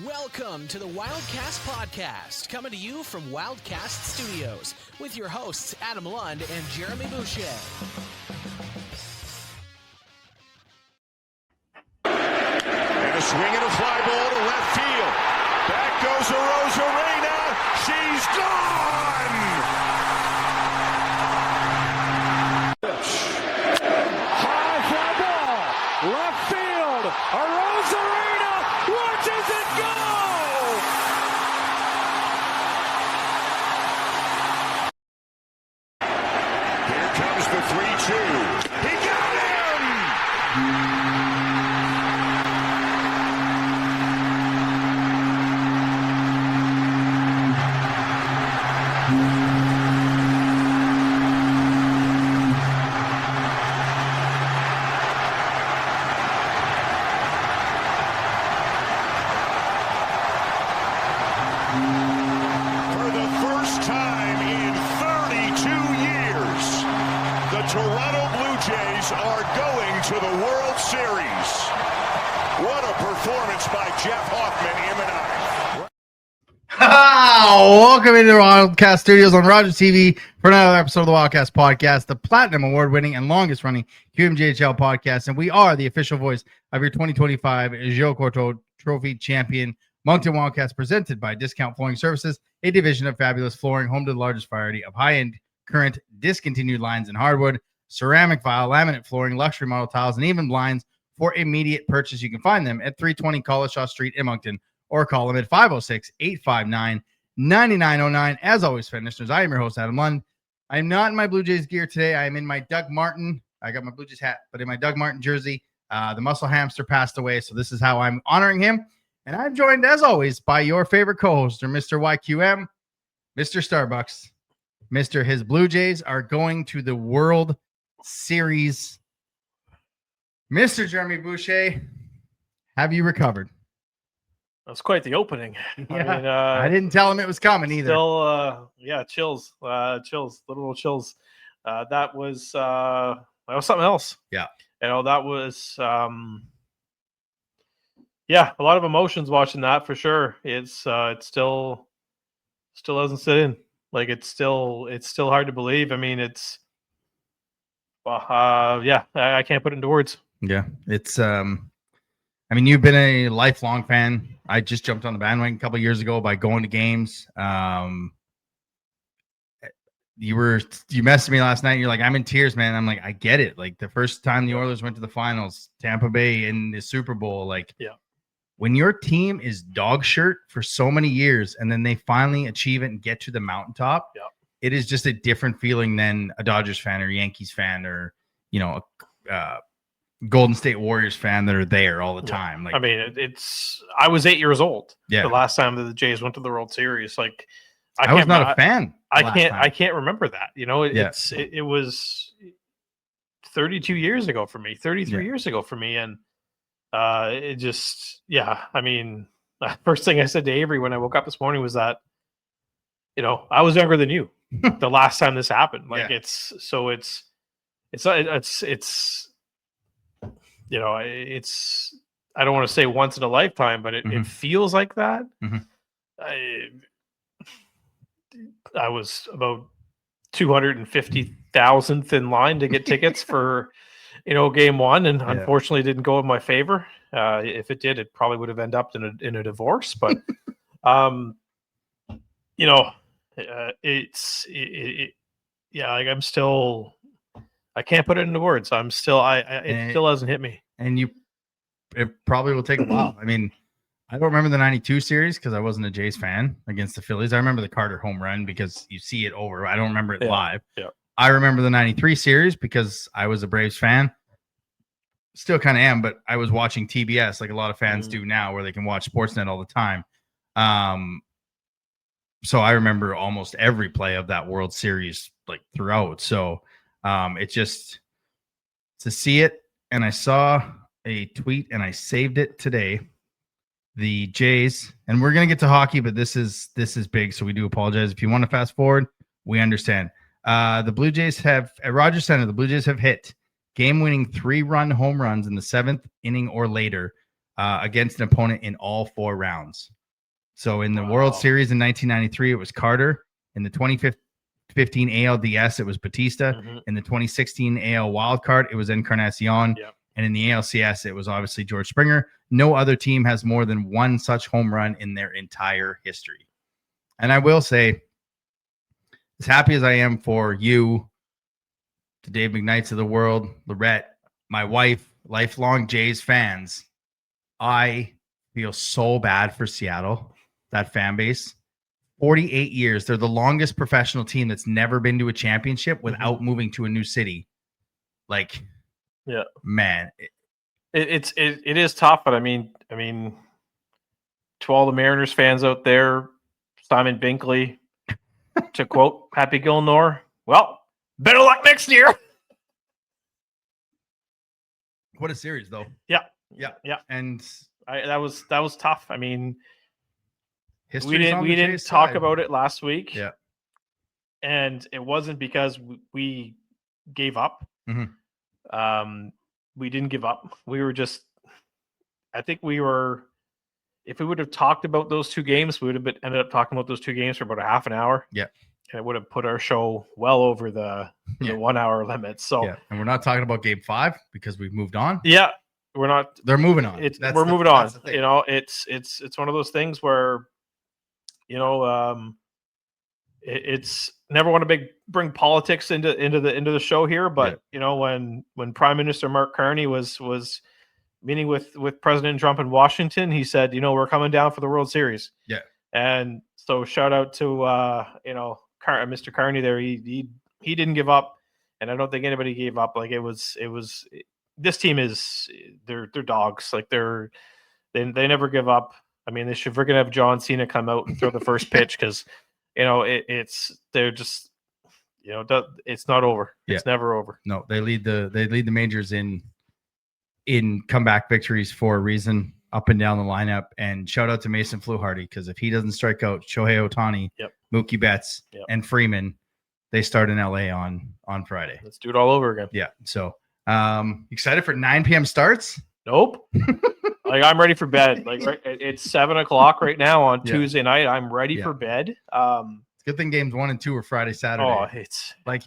Welcome to the Wildcast podcast, coming to you from Wildcast Studios with your hosts Adam Lund and Jeremy Boucher. And a swing and a fly ball to left field. Back goes a Rosemary. She's gone! High fly ball, left field. A Rosemary watches it go! Here comes the 3-2. He got him! Toronto Blue Jays are going to the World Series. What a performance by Jeff Hoffman, Welcome into the Wildcast Studios on Rogers TV for another episode of the Wildcast Podcast, the Platinum Award-winning and longest-running QMJHL podcast, and we are the official voice of your 2025 Joe Corto Trophy champion, Moncton Wildcats, presented by Discount Flooring Services, a division of Fabulous Flooring, home to the largest variety of high-end, current, discontinued lines in hardwood, ceramic vinyl, laminate flooring, luxury model tiles, and even blinds for immediate purchase. You can find them at 320 Collishaw Street in Moncton or call them at 506-859-9909. As always, fan listeners, I am your host, Adam Lund. I am not in my Blue Jays gear today. I am in my Doug Martin. I got my Blue Jays hat, but in my Doug Martin jersey. The muscle hamster passed away, so this is how I'm honoring him. And I'm joined, as always, by your favorite co-hoster, Mr. YQM, Mr. Starbucks, Mr. His Blue Jays are going to the World Series. Mr. Jeremy Boucher, have you recovered? That's quite the opening. Yeah. I didn't tell him it was coming either. Still, chills, literal chills. That was something else. Yeah. That was, a lot of emotions watching that for sure. It still doesn't sit in. Like it's still hard to believe. I mean, I can't put it into words. Yeah, it's you've been a lifelong fan. I just jumped on the bandwagon a couple of years ago by going to games. You messaged me last night. And you're like, I'm in tears, man. I'm like, I get it. Like the first time the Oilers went to the finals, Tampa Bay in the Super Bowl, like when your team is dog shirt for so many years and then they finally achieve it and get to the mountaintop, it is just a different feeling than a Dodgers fan or Yankees fan or, a Golden State Warriors fan that are there all the time. Like, I mean, I was 8 years old the last time that the Jays went to the World Series. Like, I was not a fan. I can't remember that. It was 32 years ago for me, 33 years ago for me. And it just, I mean, the first thing I said to Avery when I woke up this morning was that, I was younger than you the last time this happened. Like it's I don't want to say once in a lifetime, but it feels like that. Mm-hmm. I was about 250,000th in line to get tickets for, game one, and unfortunately it didn't go in my favor. If it did, it probably would have ended up in a divorce. But, I'm still, I can't put it into words. I'm still, it still hasn't hit me. And it probably will take a while. I mean, I don't remember the 92 series because I wasn't a Jays fan against the Phillies. I remember the Carter home run because you see it over. I don't remember it live. Yeah. I remember the 93 series because I was a Braves fan. Still kind of am, but I was watching TBS like a lot of fans do now where they can watch Sportsnet all the time. So I remember almost every play of that World Series like throughout. So it just to see it. And I saw a tweet and I saved it today. The Jays, and we're going to get to hockey, but this is big. So we do apologize. If you want to fast forward, we understand. The Blue Jays have at Rogers Center, the Blue Jays have hit game-winning 3-run home runs in the 7th inning or later against an opponent in all 4 rounds. So in the World Series in 1993, it was Carter. In the 2015 ALDS, it was Batista. Mm-hmm. In the 2016 AL Wildcard, it was Encarnacion. Yep. And in the ALCS, it was obviously George Springer. No other team has more than 1 such home run in their entire history. And I will say, as happy as I am for you, the Dave McKnights of the world, Lorette, my wife, lifelong Jays fans, I feel so bad for Seattle, that fan base. 48 years. They're the longest professional team that's never been to a championship without moving to a new city. Like, yeah, man, it is tough. But I mean, to all the Mariners fans out there, Simon Binkley, to quote Happy Gilmore, well, better luck next year. What a series, though. Yeah. And that was tough. I mean, we history's didn't talk about it last week. Yeah. And it wasn't because we gave up. Mm-hmm. We didn't give up. We were just, I think we were, if we would have talked about those 2 games, we would have ended up talking about those 2 games for about a half an hour. Yeah. And it would have put our show well over the 1 hour limit. So, yeah. And we're not talking about game 5 because we've moved on. Yeah. We're not. They're moving on. We're moving on. You know, it's one of those things where, you know, it's never want to bring politics into the show here, but you know, when Prime Minister Mark Carney was meeting with President Trump in Washington, he said, you know, we're coming down for the World Series. Yeah. And so shout out to you know, Mr. Carney there. He didn't give up, and I don't think anybody gave up. Like it was. This team is they're dogs. Like they never give up. I mean, they should freaking have John Cena come out and throw the first pitch because, you know, they're just, you know, it's not over. Yeah. It's never over. No, they lead the majors in comeback victories for a reason, up and down the lineup. And shout out to Mason Fluharty, because if he doesn't strike out Shohei Ohtani, Mookie Betts, and Freeman, they start in LA on Friday. Let's do it all over again. Yeah. So excited for 9 p.m. starts? Nope. Like I'm ready for bed. Like it's 7:00 right now on Tuesday night. I'm ready for bed. It's a good thing games 1 and 2 are Friday, Saturday. Oh, it's like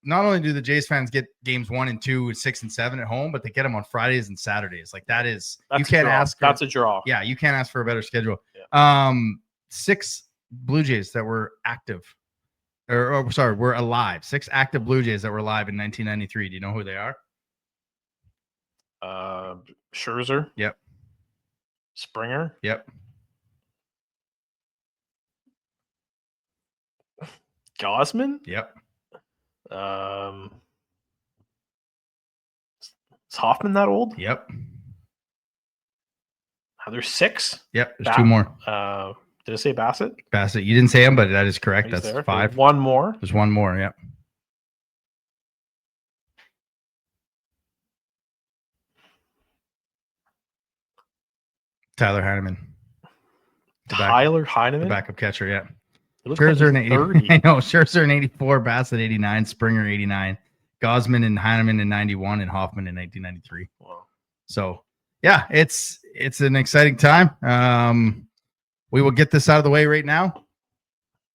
not only do the Jays fans get games 1 and 2, 6 and 7 at home, but they get them on Fridays and Saturdays. Like that's you can't ask. That's a draw. Yeah, you can't ask for a better schedule. Yeah. 6 Blue Jays that were active, were alive. 6 active Blue Jays that were alive in 1993. Do you know who they are? Scherzer. Yep. Springer. Yep. Gosman. Yep. Is Hoffman that old? Yep. There's 6. Yep. There's 2 more. Did I say Bassett? Bassett. You didn't say him, but that is correct. He's That's there. 5. There's 1 more. There's 1 more. Yep. Tyler Heineman. Heineman? The backup catcher, yeah. Scherzer in 80. I know. Scherzer in 84, Bassett 89, Springer 89, Gosman and Heineman in 91, and Hoffman in 1993. Wow. So, yeah, it's an exciting time. We will get this out of the way right now.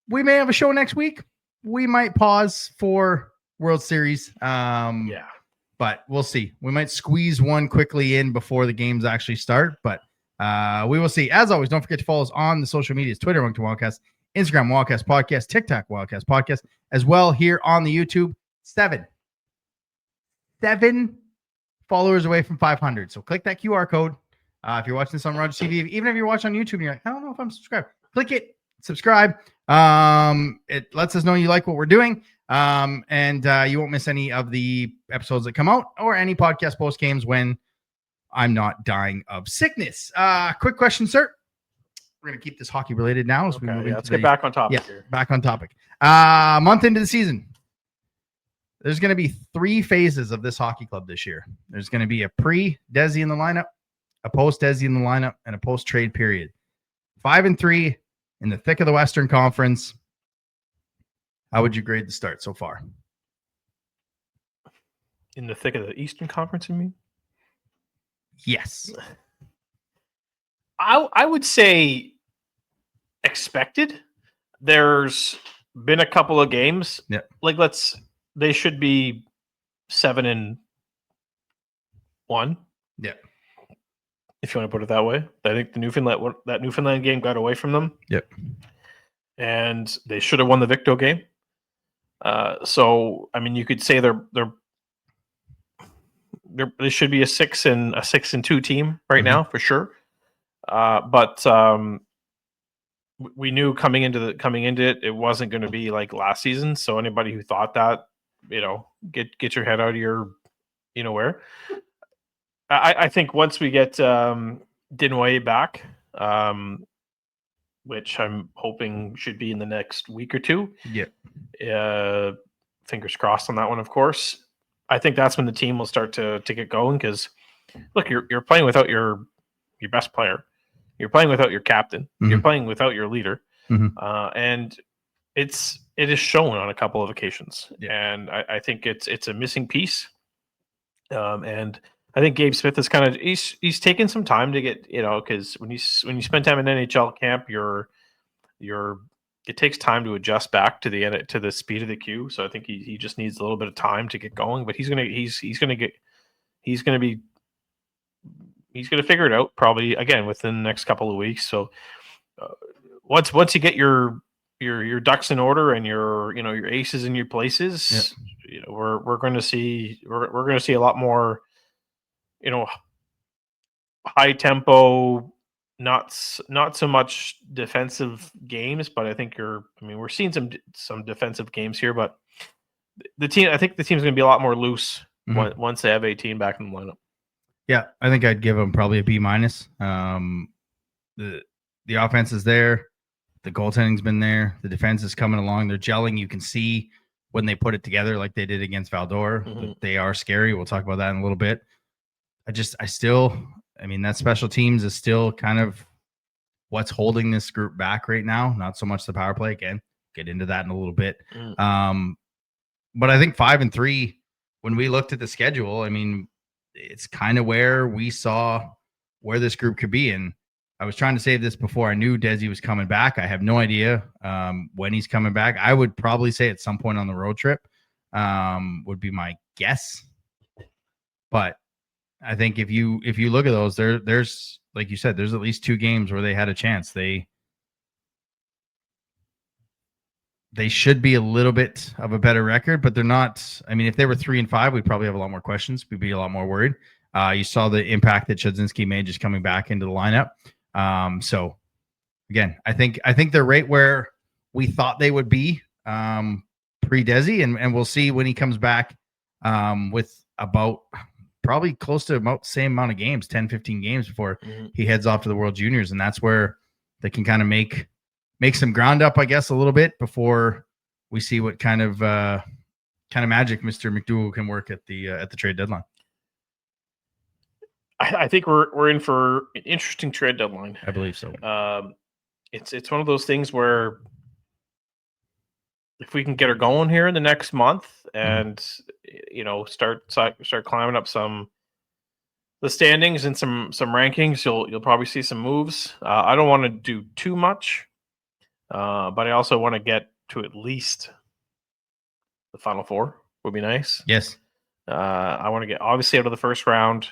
We may have a show next week. We might pause for World Series. But we'll see. We might squeeze one quickly in before the games actually start, but we will see. As always, don't forget to follow us on the social medias, Twitter, Moncton Wildcast, Instagram, Wildcast Podcast, TikTok, Wildcast Podcast, as well here on the YouTube. 7 followers away from 500. So click that QR code. If you're watching this on Rogers TV, even if you're watching on YouTube and you're like, I don't know if I'm subscribed, click it, subscribe. It lets us know you like what we're doing. And you won't miss any of the episodes that come out or any podcast post games when I'm not dying of sickness. Quick question, sir. We're going to keep this hockey related now as we move into let's get back on topic here. Back on topic. Month into the season. There's going to be 3 phases of this hockey club this year. There's going to be a pre-Desi in the lineup, a post-Desi in the lineup, and a post-trade period. 5-3 in the thick of the Western Conference. How would you grade the start so far? In the thick of the Eastern Conference, you mean? Yes. I would say expected. There's been a couple of games. Yeah. Like they should be 7-1. Yeah. If you want to put it that way. I think that Newfoundland game got away from them. Yep. And they should have won the Victo game. So I mean, you could say they should be a 6-2 team right now for sure. But we knew coming into it, it wasn't going to be like last season. So anybody who thought that, get your head out of your, where. I think once we get Dinwiddie back, which I'm hoping should be in the next week or two. Yeah. Fingers crossed on that one, of course. I think that's when the team will start to get going because, look, you're playing without your best player. You're playing without your captain. Mm-hmm. You're playing without your leader. Mm-hmm. And it is shown on a couple of occasions. Yeah. And I think it's a missing piece. And I think Gabe Smith is kind of he's taken some time to get, because when you spend time in NHL camp, it takes time to adjust back to the speed of the queue. So I think he just needs a little bit of time to get going, but he's gonna figure it out probably again within the next couple of weeks. So once you get your ducks in order and your aces in your places, we're going to see a lot more, high tempo, not so much defensive games, but I think we're seeing some defensive games here, but I think the team's going to be a lot more loose once they have 18 back in the lineup. Yeah, I think I'd give them probably a B-. The offense is there. The goaltending's been there. The defense is coming along. They're gelling. You can see when they put it together like they did against Valdor. Mm-hmm. They are scary. We'll talk about that in a little bit. That special teams is still kind of what's holding this group back right now. Not so much the power play. Again, get into that in a little bit. But I think 5-3, when we looked at the schedule, it's kind of where we saw where this group could be. And I was trying to save this before I knew Desi was coming back. I have no idea when he's coming back. I would probably say at some point on the road trip would be my guess. But I think if you look at those, there's like you said, there's at least 2 games where they had a chance. They should be a little bit of a better record, but they're not. If they were 3-5, we'd probably have a lot more questions. We'd be a lot more worried. You saw the impact that Chudzinski made just coming back into the lineup. So again, I think they're right where we thought they would be pre-Desi, and we'll see when he comes back with about probably close to about the same amount of games, 10, 15 games before he heads off to the World Juniors. And that's where they can kind of make some ground up, I guess, a little bit before we see what kind of magic Mr. McDougall can work at the trade deadline. I think we're in for an interesting trade deadline. I believe so. It's one of those things where if we can get her going here in the next month and start climbing up the standings and some rankings, you'll probably see some moves. I don't want to do too much, but I also want to get to at least the Final Four. Would be nice. Yes. I want to get obviously out of the first round.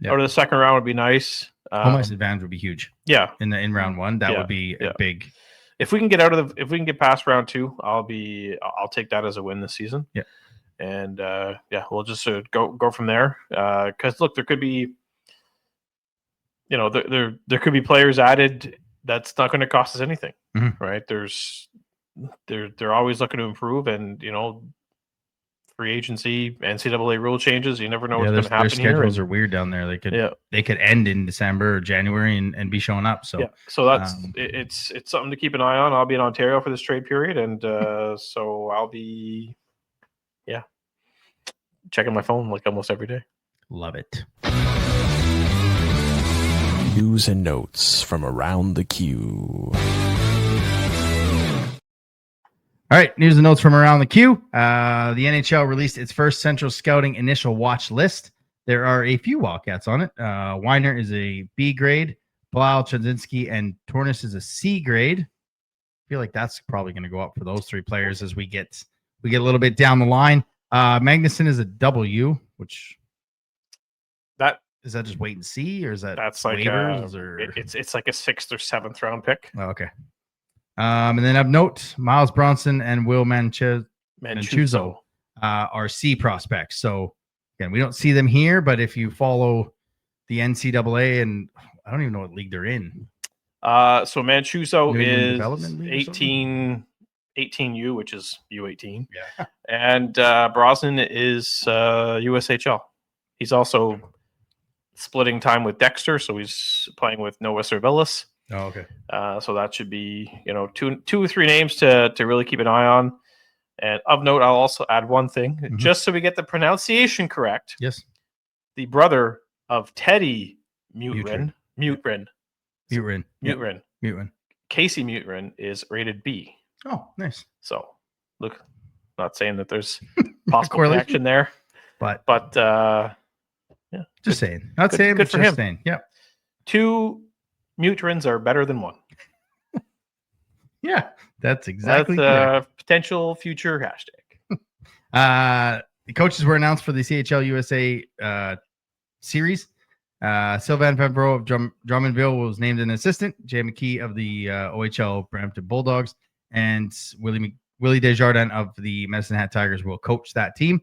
Yep. Out of the second round would be nice. Home ice advantage would be huge. Yeah. In round one, that would be a big. If we can get past round 2, I'll take that as a win this season. Yeah. And we'll just go from there. Because look, there could be, there could be players added that's not going to cost us anything, right? They're always looking to improve, and free agency, NCAA rule changes. You never know what's going to happen here. Their schedules are weird down there. They could end in December or January and be showing up. So that's it's something to keep an eye on. I'll be in Ontario for this trade period, and so I'll be checking my phone like almost every day. Love it. News and notes from around the queue. All right, news and notes from around the queue. The NHL released its first Central Scouting initial watch list. There are a few Wildcats on it. Weiner is a B grade. Blau, Chudzinski, and Tornis is a C grade. I feel like that's probably going to go up for those three players as we get a little bit down the line. Magnuson is a W, which is that just wait and see, or is that's like waivers, or it's like a 6th or 7th round pick? Oh, okay. And then of note, Miles Bronson and Will Manchuso are C prospects. So again, we don't see them here, but if you follow the NCAA, and I don't even know what league they're in. So Manchuso is 18U, which is U18. Yeah. And Brosnan is USHL. He's also splitting time with Dexter, so he's playing with Noah Servillas. Oh, okay. So that should be, two or three names to really keep an eye on. And of note, I'll also add one thing, just so we get the pronunciation correct. Yes. The brother of Teddy Mutrin. Casey Mutrin is rated B. Oh, nice. So, look, not saying that there's possible connection there, but yeah, just saying. Not saying, good but for just him. Saying. Yep. 2 Mutrins are better than 1. Yeah, that's exactly potential future hashtag. The coaches were announced for the CHL USA series. Sylvain Favreau of Drummondville was named an assistant. Jay McKee of the OHL Brampton Bulldogs and Willie Desjardins of the Medicine Hat Tigers will coach that team.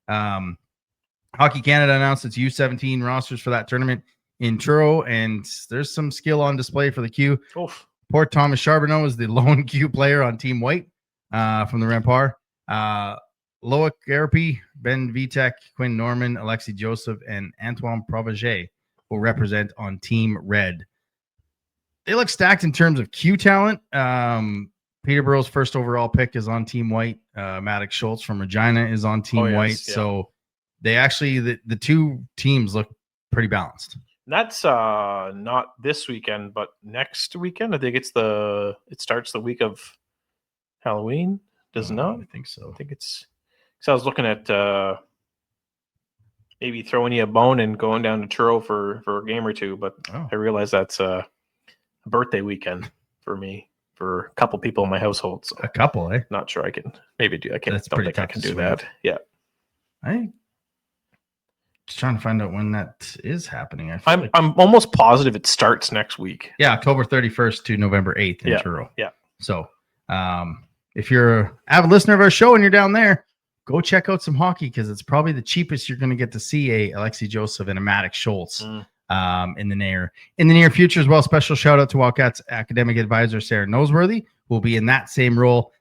Hockey Canada announced its U17 rosters for that tournament in Truro, and there's some skill on display for the Q. Oof. Poor Thomas Charbonneau is the lone Q player on Team White from the Rempart. Loic Garapi, Ben Vitek, Quinn Norman, Alexi Joseph, and Antoine Provaget will represent on Team Red. They look stacked in terms of Q talent. Peterborough's first overall pick is on Team White. Maddox Schultz from Regina is on Team White. Yeah. So they actually, the two teams look pretty balanced. That's not this weekend, but next weekend. I think it starts the week of Halloween. Does it not? I think so. I think it's because I was looking at maybe throwing you a bone and going down to Truro for a game or two, but I realized that's a birthday weekend for me, for a couple people in my household. So a couple, eh? Not sure I can maybe do. I can. That's don't think I can do that. Yeah. Just trying to find out when that is happening. I'm almost positive it starts next week. Yeah, October 31st to November 8th in Truro. Yeah. So, if you're an avid listener of our show and you're down there, go check out some hockey because it's probably the cheapest you're going to get to see a Alexi Joseph and a Maddox Schultz in the near future as well. Special shout out to Wildcats academic advisor Sarah Noseworthy, who will be in that same role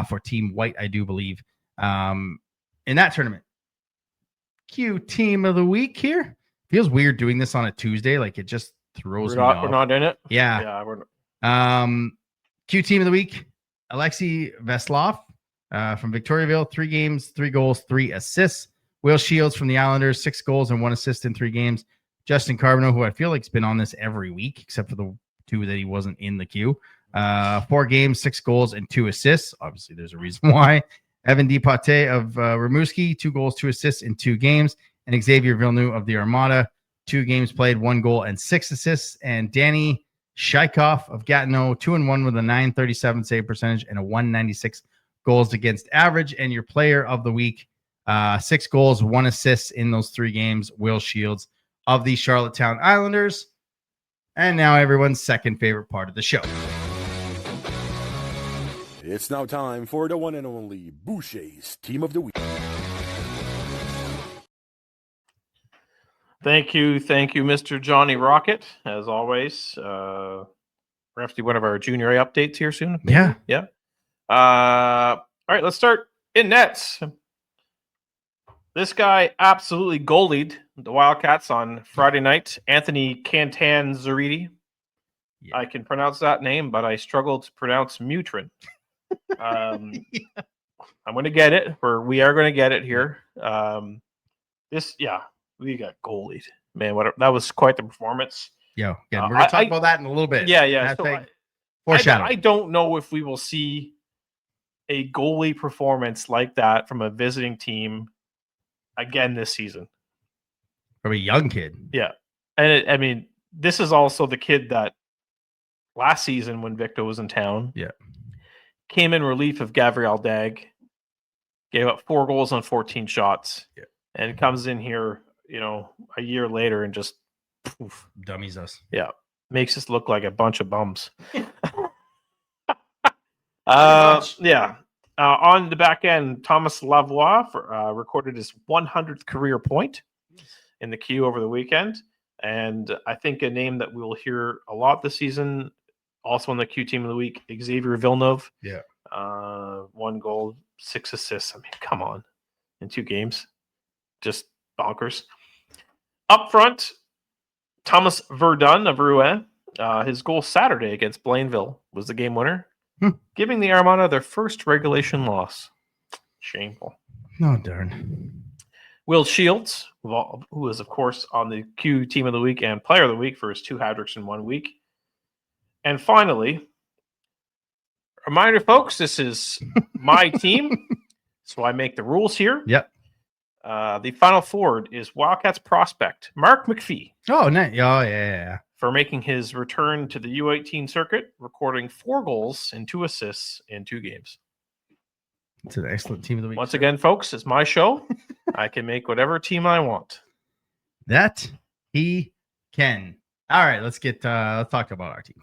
for Team White, I do believe, in that tournament. Q team of the week here. Feels weird doing this on a Tuesday. Like it just throws me off. We're not in it. Yeah. Q team of the week. Alexei Veslov from Victoriaville, 3 games, 3 goals, 3 assists. Will Shields from the Islanders, 6 goals and 1 assist in 3 games. Justin Carbonneau, who I feel like has been on this every week, except for the 2 that he wasn't in the queue. 4 games, 6 goals, and 2 assists. Obviously, there's a reason why. Evan Depate of Rimouski, 2 goals, 2 assists in 2 games. And Xavier Villeneuve of the Armada, 2 games played, 1 goal, and 6 assists. And Danny Shaikoff of Gatineau, 2-1 with a .937 save percentage and a .196 goals against average. And your player of the week, 6 goals, 1 assist in those 3 games, Will Shields of the Charlottetown Islanders. And now everyone's second favorite part of the show. It's now time for the one and only Boucher's Team of the Week. Thank you, Mr. Johnny Rocket. As always, we're going to do one of our junior A updates here soon. Yeah. All right, let's start in nets. This guy absolutely goalied the Wildcats on Friday night. Anthony Cantanzariti. Yeah. I can pronounce that name, but I struggle to pronounce Mutrin. I'm going to get it. We are going to get it here. We got goalied. Man, that was quite the performance. Yeah, we're going to talk about that in a little bit. Yeah. I don't know if we will see a goalie performance like that from a visiting team again this season. From a young kid. Yeah. And this is also the kid that last season when Victor was in town. Yeah. Came in relief of Gabriel Dag. Gave up 4 goals on 14 shots. Yeah. And comes in here, a year later and just poof, dummies us. Yeah. Makes us look like a bunch of bums. Yeah. On the back end, Thomas Lavoie recorded his 100th career point in the Q over the weekend. And I think a name that we'll hear a lot this season, also on the Q team of the week, Xavier Villeneuve. Yeah. 1 goal, 6 assists. I mean, come on. In 2 games. Just bonkers. Up front, Thomas Verdun of Rouen. His goal Saturday against Blainville was the game winner, giving the Armada their first regulation loss. Shameful. No, darn. Will Shields, who is, of course, on the Q Team of the Week and Player of the Week for his 2 hat-tricks in 1 week. And finally, reminder, folks, this is my team, so I make the rules here. Yep. The final forward is Wildcats prospect Mark McPhee. Oh, nice. Oh, yeah. For making his return to the U18 circuit, recording 4 goals and 2 assists in 2 games. It's an excellent team of the week. Once again, folks, it's my show. I can make whatever team I want. That he can. All right, let's talk about our team.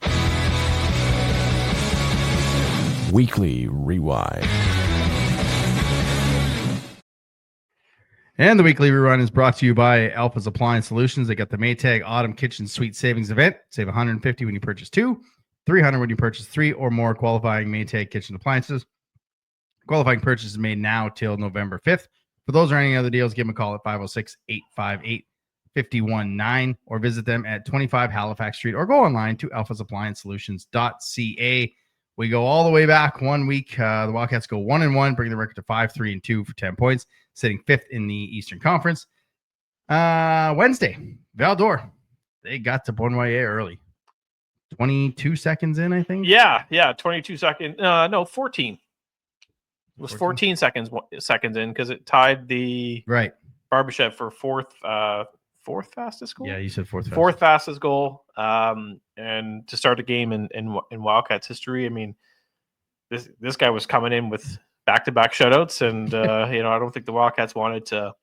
Weekly Rewind. And the weekly rerun is brought to you by Alphas Appliance Solutions. They got the Maytag Autumn Kitchen Suite Savings Event. Save $150 when you purchase 2, $300 when you purchase 3 or more qualifying Maytag kitchen appliances. Qualifying purchase is made now till November 5th. For those or any other deals, give them a call at 506-858-51-9 or visit them at 25 Halifax Street or go online to alphasappliancesolutions.ca. We go all the way back 1 week. The Wildcats go 1-1, bringing the record to 5-3-2 for 10 points, sitting 5th in the Eastern Conference. Wednesday, Val-d'Or. They got to Bonvoyer early. 22 seconds in, I think. Yeah, 22 seconds. No, 14. It was 14 seconds in because it tied the Barbashev for fourth fastest goal. Yeah, you said fourth fastest goal. And to start a game in Wildcats history, I mean, this guy was coming in with back-to-back shutouts, and I don't think the Wildcats wanted for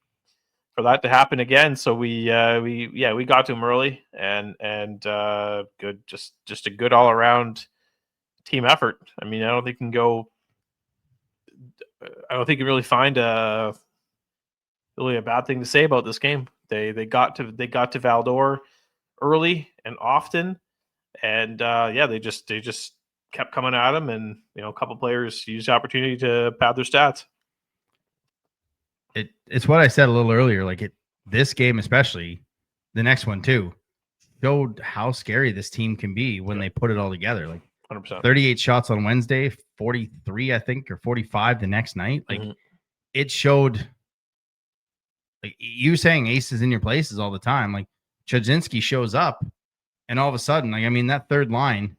that to happen again. So we got to him early, and good, just a good all-around team effort. I mean, I don't think you can really find really a bad thing to say about this game. They got to Val-d'Or early and often, and they just kept coming at him, and a couple players used the opportunity to pad their stats. It's what I said a little earlier. Like this game, especially the next one too, showed how scary this team can be when they put it all together. Like 100%. 38 shots on Wednesday, 43, I think, or 45 the next night. Like it showed. Like you saying aces in your places all the time. Like Chudzinski shows up, and all of a sudden, that third line,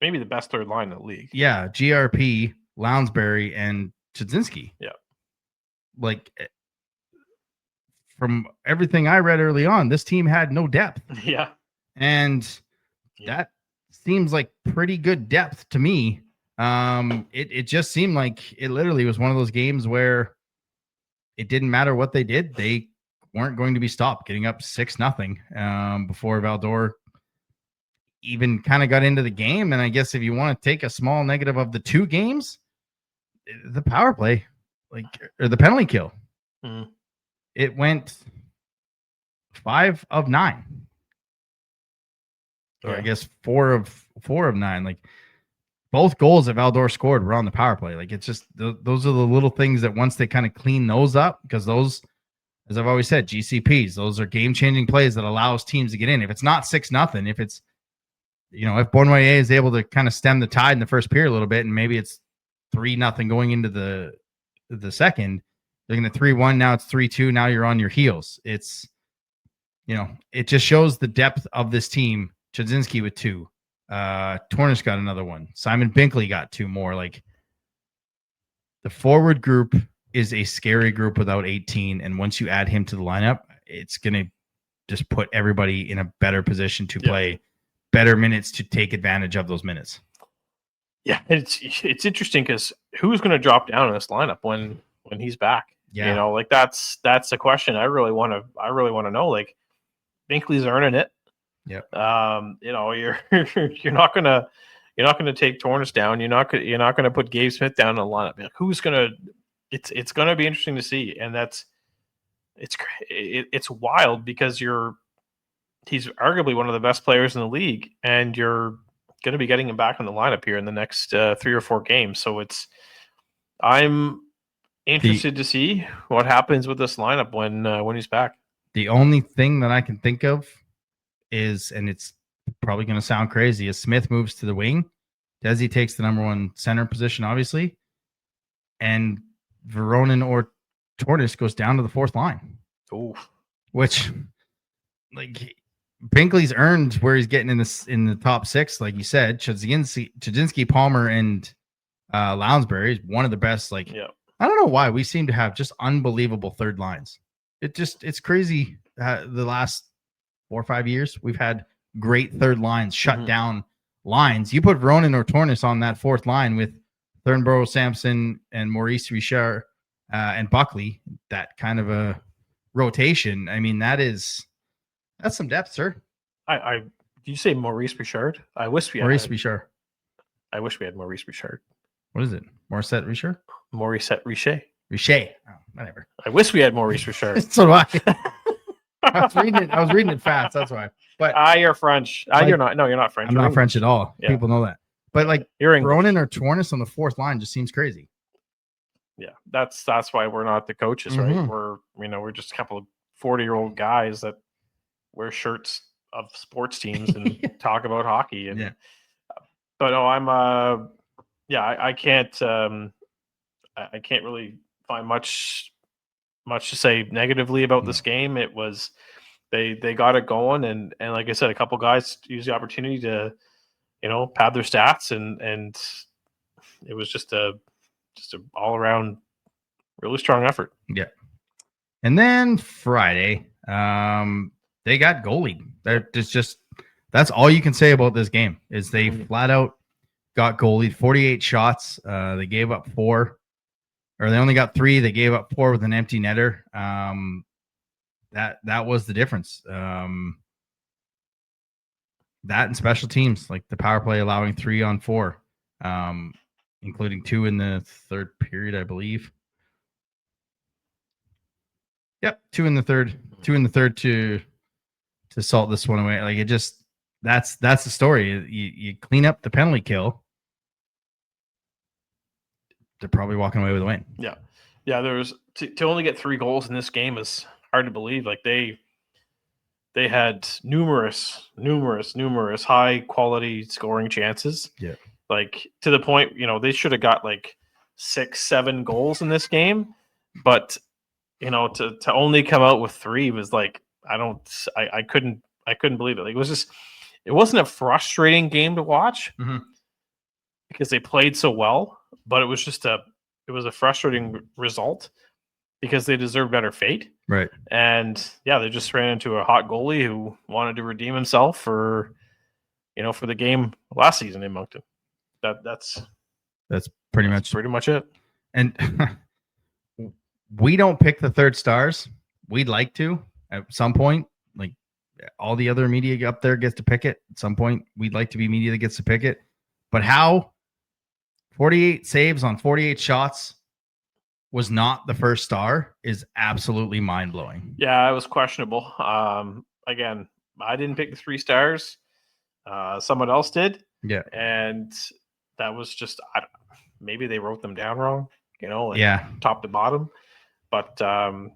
maybe the best third line in the league. Yeah, GRP, Lounsbury, and Chudzinski. Yeah, like from everything I read early on, this team had no depth. Yeah, and that seems like pretty good depth to me. It just seemed like it literally was one of those games where it didn't matter what they did. They weren't going to be stopped, getting up 6-0 before Val-d'Or even kind of got into the game. And I guess if you want to take a small negative of the 2 games, the power play, or the penalty kill, it went 5 of 9. Or I guess 4 of 9. Like both goals that Val-d'Or scored were on the power play. Like it's just those are the little things that once they kind of clean those up, because those, as I've always said, GCPs, those are game-changing plays that allows teams to get in. If it's not 6-0, if it's, if Bonvoyer is able to kind of stem the tide in the first period a little bit, and maybe it's 3-0 going into the second, they're going to 3-1. Now it's 3-2. Now you're on your heels. It's, it just shows the depth of this team. Chudzinski with 2. Tornish got another one. Simon Binkley got 2 more. Like the forward group is a scary group without 18. And once you add him to the lineup, it's going to just put everybody in a better position to play better minutes to take advantage of those minutes. Yeah, it's interesting because who's going to drop down in this lineup when he's back? Yeah. You know, like that's a question I really want to know. Like, Binkley's earning it. Yep. You know, you're not gonna take Torrance down. You're not gonna put Gabe Smith down in the lineup. Like, who's gonna? It's gonna be interesting to see, and it's wild because he's arguably one of the best players in the league, and you're going to be getting him back in the lineup here in the next 3 or 4 games. So I'm interested to see what happens with this lineup when he's back. The only thing that I can think of is, and it's probably going to sound crazy, is Smith moves to the wing. Desi takes the number 1 center position, obviously, and Veronin or Tortoise goes down to the 4th line. Oh, which, like, Binkley's earned where he's getting in the top 6, like you said. Chudzinski, Palmer, and Lounsbury is one of the best. Like, yeah. I don't know why we seem to have just unbelievable third lines. It's crazy. The last 4 or 5 years, we've had great third lines, shut down lines. You put Veronin or Tortoise on that 4th line with Thornborough, Sampson, and Maurice Richard and Buckley, that kind of a rotation. I mean, that's some depth, sir. Did you say Maurice Richard? I wish we had Maurice Richard. I wish we had Maurice Richard. What is it? Morissette Richard? Maurice Richard. Richard. Oh, whatever. I wish we had Maurice Richard. So do I. I was reading it fast. That's why. But you're French. You're not. No, you're not French. I'm not French at all. Yeah. People know that. But like, you're English. Ronan or Torrance on the 4th line just seems crazy. Yeah, that's why we're not the coaches, right? We're just a couple of 40-year-old guys that wear shirts of sports teams and talk about hockey. And but no, I can't really find much to say negatively about this game. It was they got it going, and like I said, a couple guys used the opportunity to pad their stats, and it was just a all around really strong effort. Yeah. And then Friday, they got goalied. That's all you can say about this game is they flat out got goalied. 48 shots. They gave up 4, or they only got 3. They gave up 4 with an empty netter. That was the difference. That and special teams, like the power play allowing 3 on 4, including 2 in the 3rd period, I believe. Yep, 2 in the 3rd. 2 in the 3rd to salt this one away. Like, it just that's the story. You clean up the penalty kill, they're probably walking away with a win. Yeah. There's to only get 3 goals in this game is hard to believe. Like, they had numerous high quality scoring chances. Yeah. Like, to the point, they should have got like 6-7 goals in this game, but to only come out with 3 was like, I couldn't believe it. Like, it wasn't a frustrating game to watch because they played so well, but it was a frustrating result because they deserved better fate. Right. And they just ran into a hot goalie who wanted to redeem himself for the game last season in Moncton. That's pretty much it. And we don't pick the 3rd stars. We'd like to at some point. Like, all the other media up there gets to pick it. At some point, we'd like to be media that gets to pick it. But how 48 saves on 48 shots was not the 1st star is absolutely mind-blowing. Yeah, it was questionable. Again, I didn't pick the 3 stars. Someone else did. Yeah. And that was just, maybe they wrote them down wrong, top to bottom. But when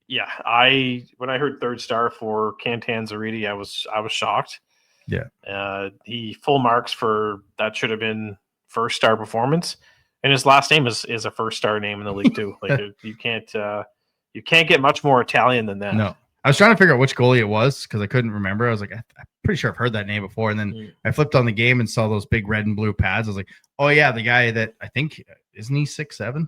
I heard 3rd star for Cantan Zaridi, I was shocked. Yeah. He full marks for that should have been 1st star performance, and his last name is a 1st star name in the league too. Like, you can't get much more Italian than that. No. I was trying to figure out which goalie it was because I couldn't remember. I was like, I'm pretty sure I've heard that name before. And then I flipped on the game and saw those big red and blue pads. I was like, oh yeah, the guy that I think, isn't he 6'7"?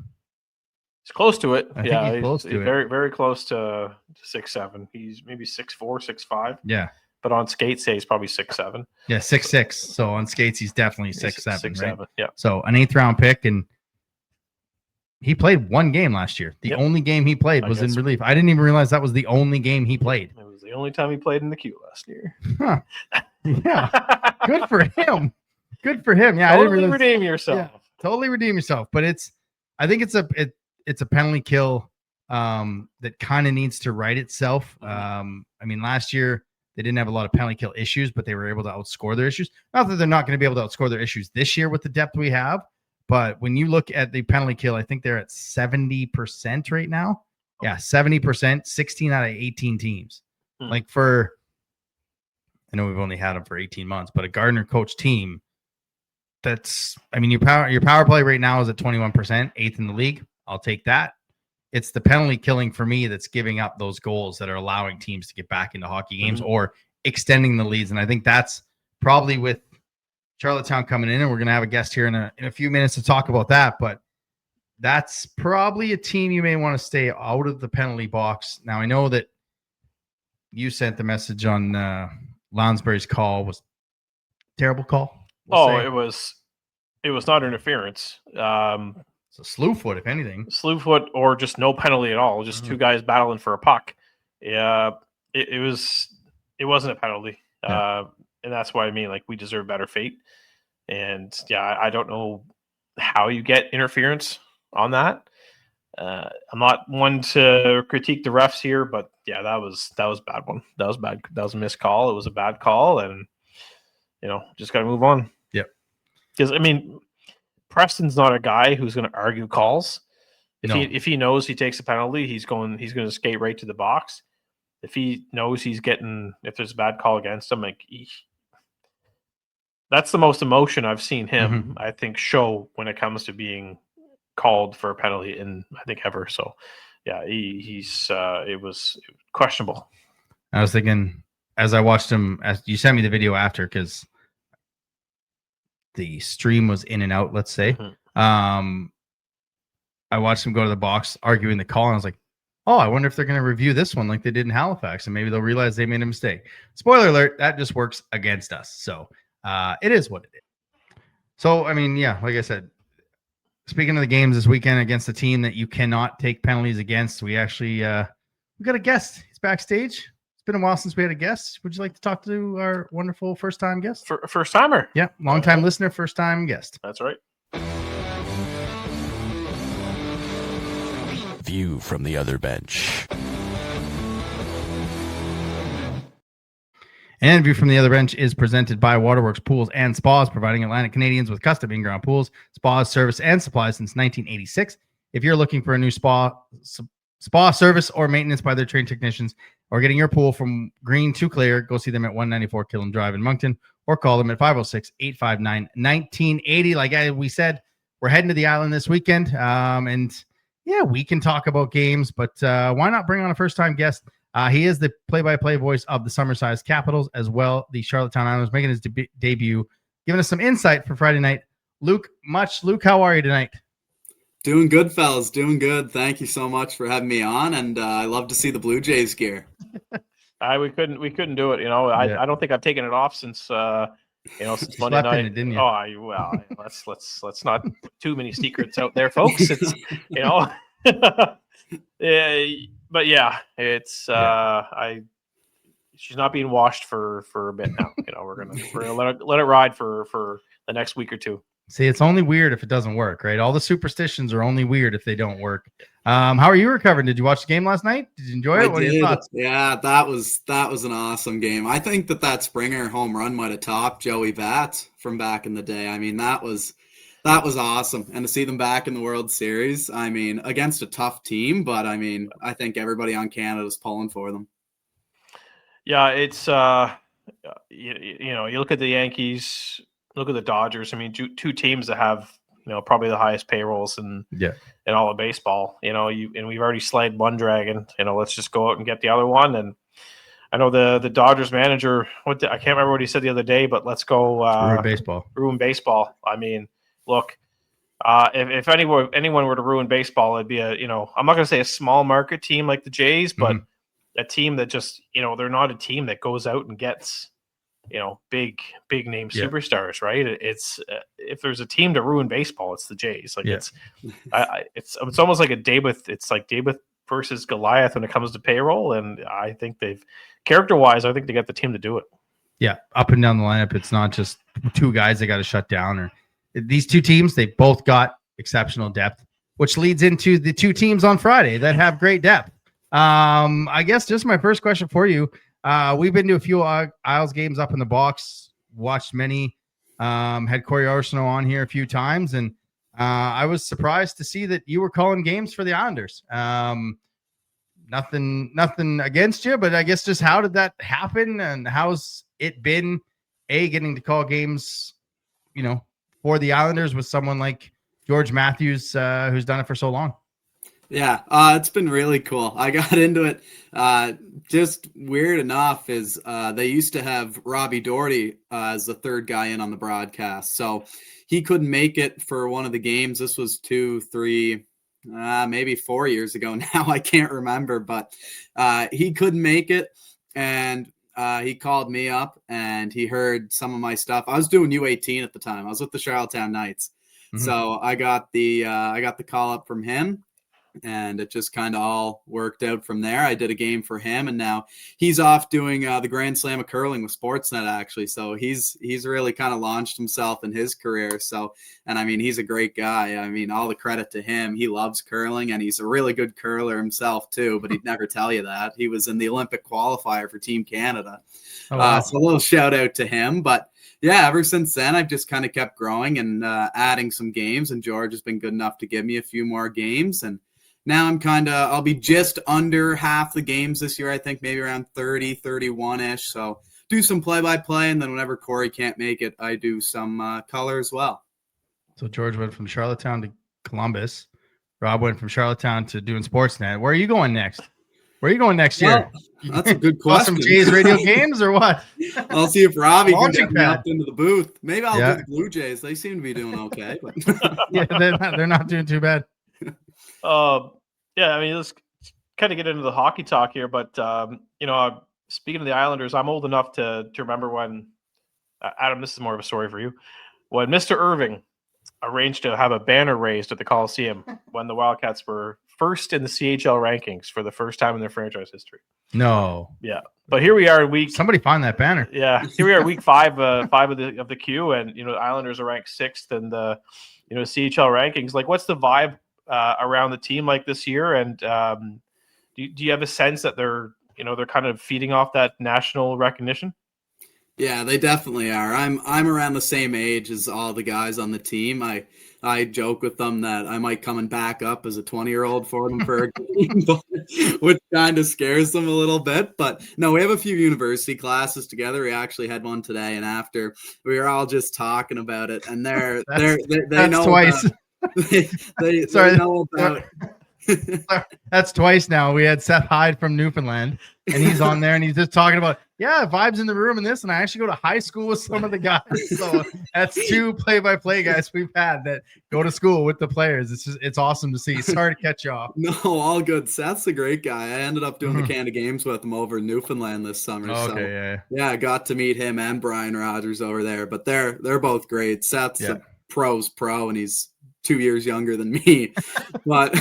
He's close to it. I think he's close to it. Very, very close to 6'7". He's maybe 6'4", 6'5". Yeah. but on skates, he's probably 6'7". Yeah, 6'6". So on skates, he's definitely 6'7", right? 6'7", yeah. So an 8th round pick, and he played one game last year. The only game he played was in relief. I didn't even realize that was the only game he played. It was the only time he played in the Q last year. Huh. Yeah. Good for him. Good for him. Yeah, totally I didn't realize. Redeem yourself. Yeah, totally redeem yourself. But I think it's a penalty kill that kind of needs to right itself. I mean, last year they didn't have a lot of penalty kill issues, but they were able to outscore their issues. Not that they're not going to be able to outscore their issues this year with the depth we have, but when you look at the penalty kill, I think they're at 70% right now. Yeah, 70%, 16 out of 18 teams. Like I know we've only had them for 18 months, but a Gardner coach team, your power play right now is at 21%, 8th in the league. I'll take that. It's the penalty killing for me that's giving up those goals that are allowing teams to get back into hockey games or extending the leads. And I think that's probably with Charlottetown coming in, and we're going to have a guest here in a few minutes to talk about that. But that's probably a team you may want to stay out of the penalty box. Now, I know that you sent the message on Lounsbury's call was terrible call. It was not interference. It's a slew foot, if anything. Slew foot or just no penalty at all. Just two guys battling for a puck. Yeah, it wasn't a penalty. Yeah. And that's why I mean, like, we deserve better fate. And yeah, I don't know how you get interference on that. I'm not one to critique the refs here, but yeah, that was a bad one. That was bad. That was a missed call. It was a bad call, and just got to move on. Yep. Because I mean, Preston's not a guy who's going to argue calls. If he knows he takes a penalty, he's going to skate right to the box. If he knows if there's a bad call against him, that's the most emotion I've seen him, I think, show when it comes to being called for a penalty in, I think, ever. So yeah, it was questionable. I was thinking as I watched him, as you sent me the video after, because the stream was in and out, let's say. I watched him go to the box arguing the call, and I was like, oh, I wonder if they're going to review this one like they did in Halifax, and maybe they'll realize they made a mistake. Spoiler alert, that just works against us. So it is what it is. So, I mean, yeah, like I said, speaking of the games this weekend against a team that you cannot take penalties against, we actually we got a guest. He's backstage. It's been a while since we had a guest. Would you like to talk to our wonderful first-time guest? First-timer? Yeah, long-time listener, first-time guest. That's right. View from the other bench. And View from the Other Bench is presented by Waterworks Pools and Spas, providing Atlantic Canadians with custom in-ground pools, spas, service, and supplies since 1986. If you're looking for a new spa service or maintenance by their trained technicians, or getting your pool from green to clear, go see them at 194 Killam Drive in Moncton, or call them at 506-859-1980. Like we said, we're heading to the island this weekend, and yeah, we can talk about games, but why not bring on a first-time guest? He is the play-by-play voice of the Summerside Capitals, as well the Charlottetown Islanders, making his debut, giving us some insight for Friday night. Luke, how are you tonight? Doing good, fellas. Doing good. Thank you so much for having me on, and I love to see the Blue Jays gear. We couldn't do it. I don't think I've taken it off since since Monday night. It, didn't you? Let's not put too many secrets out there, folks. It's yeah, but yeah, it's she's not being washed for a bit now. We're gonna let it ride for the next week or two. See, it's only weird if it doesn't work, right? All the superstitions are only weird if they don't work. How are you recovering? Did you watch the game last night? Did you enjoy it? What are your thoughts? Yeah, that was an awesome game. I think that Springer home run might have topped Joey Bats from back in the day. I mean, that was awesome. And to see them back in the World Series, I mean, against a tough team, but I mean, I think everybody on Canada is pulling for them. Yeah, it's you look at the Yankees, look at the Dodgers. I mean, two teams that have probably the highest payrolls in all of baseball. And we've already slayed one dragon. Let's just go out and get the other one. And I know the Dodgers manager. I can't remember what he said the other day, but let's go ruin baseball. I mean, look, if anyone were to ruin baseball, it'd be I'm not going to say a small market team like the Jays, but a team that just, they're not a team that goes out and gets, big name superstars, right? It's if there's a team to ruin baseball, it's the Jays. Like it's almost like it's like David versus Goliath when it comes to payroll. And I think character-wise, I think they got the team to do it. Yeah, up and down the lineup. It's not just two guys they got to shut down. Or these two teams, they both got exceptional depth, which leads into the two teams on Friday that have great depth. I guess just my first question for you. We've been to a few Isles games up in the box, watched many, had Corey Arsenault on here a few times, and I was surprised to see that you were calling games for the Islanders. Nothing against you, but I guess just how did that happen, and how's it been, getting to call games, for the Islanders with someone like George Matthews, who's done it for so long? Yeah, it's been really cool. I got into it. Just weird enough is they used to have Robbie Doherty as the third guy in on the broadcast. So he couldn't make it for one of the games. This was 2, 3, maybe 4 years ago now. I can't remember, but he couldn't make it. And he called me up and he heard some of my stuff. I was doing U18 at the time. I was with the Charlottetown Knights. Mm-hmm. So I got the call up from him. And it just kind of all worked out from there. I did a game for him, and now he's off doing the Grand Slam of curling with Sportsnet, actually. So he's really kind of launched himself in his career. So, and I mean, he's a great guy. I mean, all the credit to him. He loves curling, and he's a really good curler himself too. But he'd never tell you that. He was in the Olympic qualifier for Team Canada. Oh, wow. So a little shout out to him. But yeah, ever since then, I've just kind of kept growing and adding some games. And George has been good enough to give me a few more games. And now I'll be just under half the games this year. I think maybe around 30, 31-ish. So do some play-by-play, and then whenever Corey can't make it, I do some color as well. So George went from Charlottetown to Columbus. Rob went from Charlottetown to doing Sportsnet. Where are you going next? Where are you going next year? That's a good question. Some Jays radio games or what? I'll see if Robbie can get me up into the booth. Maybe I'll do the Blue Jays. They seem to be doing okay. But yeah, they're not doing too bad. Yeah, I mean, let's kind of get into the hockey talk here, but speaking of the Islanders, I'm old enough to remember when Adam, this is more of a story for you, when Mr. Irving arranged to have a banner raised at the Coliseum when the Wildcats were first in the CHL rankings for the first time in their franchise history. No. Yeah, but here we are, somebody find that banner. Yeah, here we are, week 5 of the Q, and the Islanders are ranked 6th in the CHL rankings. Like, what's the vibe around the team like this year, and do you have a sense that they're kind of feeding off that national recognition? Yeah, they definitely are. I'm around the same age as all the guys on the team. I joke with them that I might come and back up as a 20-year-old for them for a game, which kind of scares them a little bit. But no, we have a few university classes together. We actually had one today, and after we were all just talking about it, and they know twice. They know about. That's twice now. We had Seth Hyde from Newfoundland, and he's on there, and he's just talking about vibes in the room and this. And I actually go to high school with some of the guys, so that's 2 play-by-play guys we've had that go to school with the players. It's awesome to see. Sorry to catch you off. No, all good. Seth's a great guy. I ended up doing the Canada games with him over in Newfoundland this summer. I got to meet him and Brian Rogers over there. But they're both great. Seth's a pro's pro, and he's 2 years younger than me, but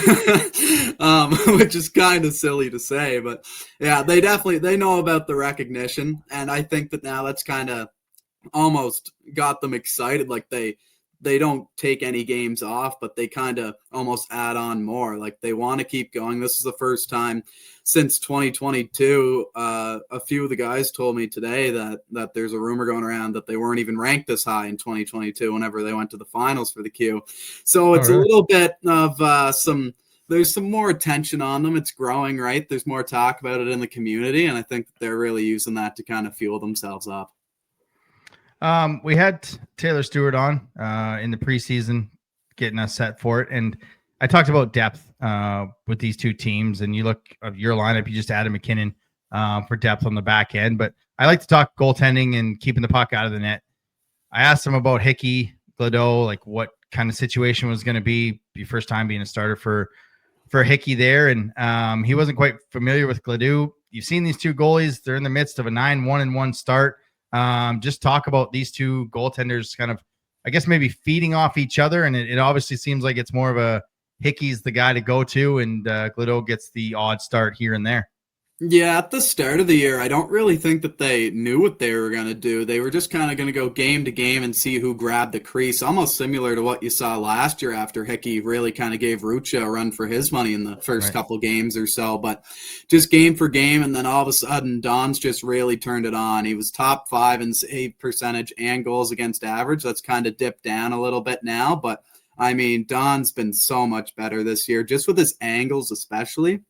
which is kind of silly to say, but yeah, they know about the recognition, and I think that now that's kind of almost got them excited. Like they don't take any games off, but they kind of almost add on more. Like they want to keep going. This is the first time since 2022. A few of the guys told me today that there's a rumor going around that they weren't even ranked this high in 2022 whenever they went to the finals for the Q. So it's a little bit of there's some more attention on them. It's growing, right? There's more talk about it in the community, and I think that they're really using that to kind of fuel themselves up. We had Taylor Stewart on in the preseason, getting us set for it. And I talked about depth with these two teams. And you look at your lineup, you just added McKinnon for depth on the back end. But I like to talk goaltending and keeping the puck out of the net. I asked him about Hickey, Gladeau, like what kind of situation was going to be your first time being a starter for Hickey there. And he wasn't quite familiar with Gladeau. you've seen these two goalies. They're in the midst of a 9-1-1 start. Just talk about these two goaltenders kind of, I guess, maybe feeding off each other. And it obviously seems like it's more of a Hickey's the guy to go to, and Glido gets the odd start here and there. Yeah, at the start of the year, I don't really think that they knew what they were going to do. They were just kind of going to go game to game and see who grabbed the crease, almost similar to what you saw last year after Hickey really kind of gave Rucha a run for his money in the first couple games or so. But just game for game, and then all of a sudden, Don's just really turned it on. He was top 5 in save percentage and goals against average. That's kind of dipped down a little bit now, but I mean, Don's been so much better this year, just with his angles especially.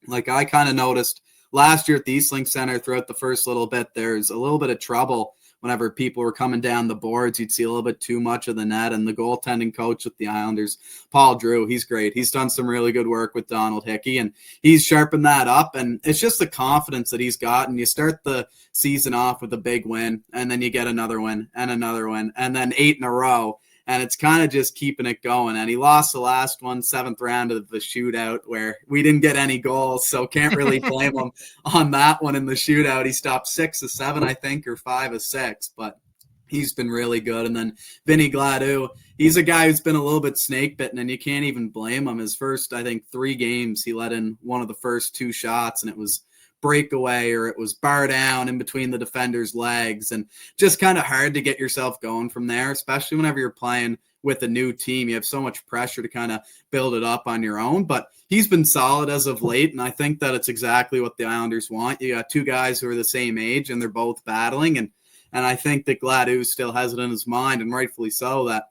Like I kind of noticed last year at the Eastlink Center throughout the first little bit, there's a little bit of trouble whenever people were coming down the boards. You'd see a little bit too much of the net, and the goaltending coach with the Islanders, Paul Drew, he's great. He's done some really good work with Donald Hickey, and he's sharpened that up, and it's just the confidence that he's gotten. You start the season off with a big win, and then you get another win, and then 8 in a row. And it's kind of just keeping it going. And he lost the last one, 7th round of the shootout, where we didn't get any goals. So can't really blame him on that one in the shootout. He stopped 6 of 7, I think, or 5 of 6. But he's been really good. And then Vinny Gladue, he's a guy who's been a little bit snake bitten, and you can't even blame him. His first, I think, 3 games, he let in one of the first 2 shots, and it was breakaway or it was bar down in between the defender's legs, and just kind of hard to get yourself going from there, especially whenever you're playing with a new team. You have so much pressure to kind of build it up on your own, but he's been solid as of late, and I think that it's exactly what the Islanders want. You got 2 guys who are the same age, and they're both battling, and I think that Gladue still has it in his mind, and rightfully so, that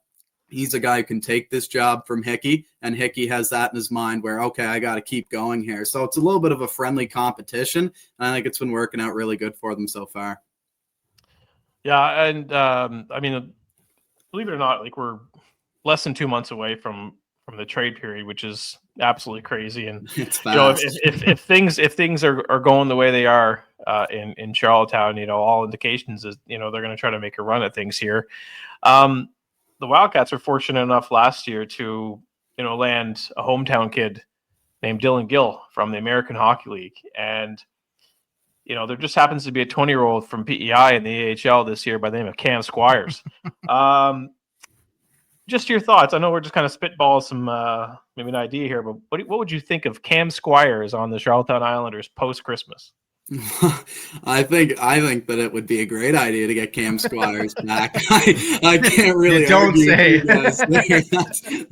he's a guy who can take this job from Hickey, and Hickey has that in his mind where, okay, I got to keep going here. So it's a little bit of a friendly competition, and I think it's been working out really good for them so far. Yeah, and I mean, believe it or not, like we're less than 2 months away from the trade period, which is absolutely crazy. And it's fast. You know, if things are going the way they are in Charlottetown, you know, all indications is, you know, they're going to try to make a run at things here. The Wildcats were fortunate enough last year to, you know, land a hometown kid named Dylan Gill from the American Hockey League. And, you know, there just happens to be a 20-year-old from PEI in the AHL this year by the name of Cam Squires. Just your thoughts. I know we're just kind of spitballing some, maybe an idea here, but what would you think of Cam Squires on the Charlottetown Islanders post-Christmas? I think that it would be a great idea to get Cam Squires back. I can't really don't say.